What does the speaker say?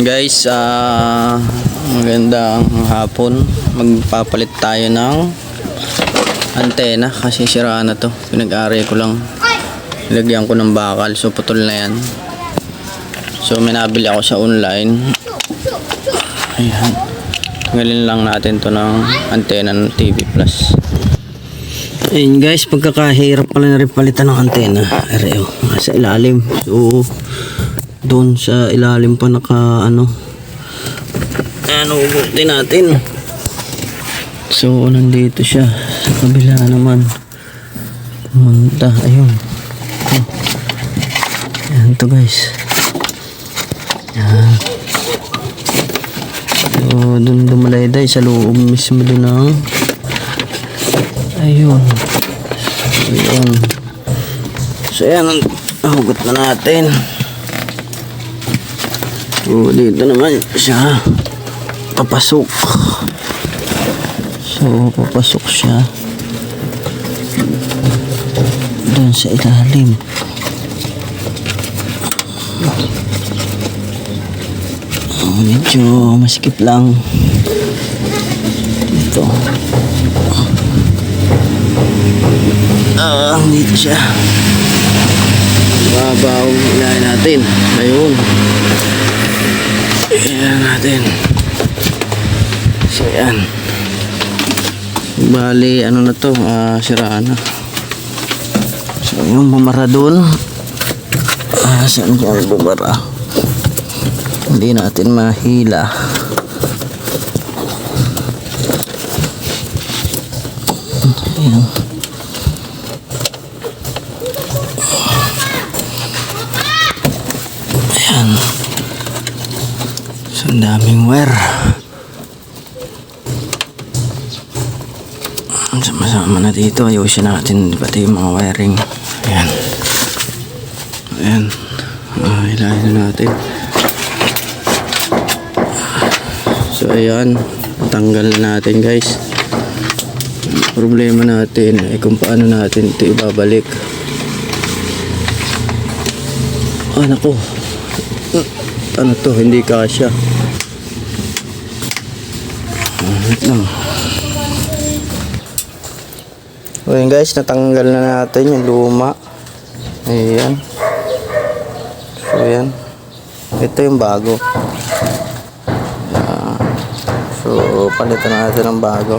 Guys, magandang hapon. Magpapalit tayo ng antena kasi siraan na to. Pinag-ari ko lang. Nilagyan ko ng bakal, so putol na yan. So may nabili ako sa online. Ayan. Tanggalin lang natin to ng antena ng TV Plus. Ayun guys, pagkakahirap pala na rin palitan ng antena. Areo, nasa ilalim. So doon sa ilalim pa naka ugutin natin. So nandito siya sa kabila naman. Munta, ayun. Ayan to guys. Ayan. So doon dumalayday sa loob mismo doon ng ayun. Ayun. So ayan, nahugot na natin. So dito naman siya papasok. So papasok siya doon sa ilalim. Medyo masikip lang dito. Dito siya. Babaw ilahin natin. Ayun. Ayan natin. So yan. Bali ano na to, siraan na. So yung bumara doon, saan kaya bumara? Hindi natin mahila. Ayan. Ayan. So ang daming wire. Sama-sama na dito. Ayusin natin pati yung mga wiring. Ayan. Ayan. Hilahin natin. So ayan. Tanggal natin guys. Problema natin ay kung paano natin ito ibabalik. Naku. Ano to? Hindi kasya. Wait lang. Ayan guys, natanggal na natin yung luma. Ayan. So ayan. Ito yung bago. Ayan. So palitan natin ng bago.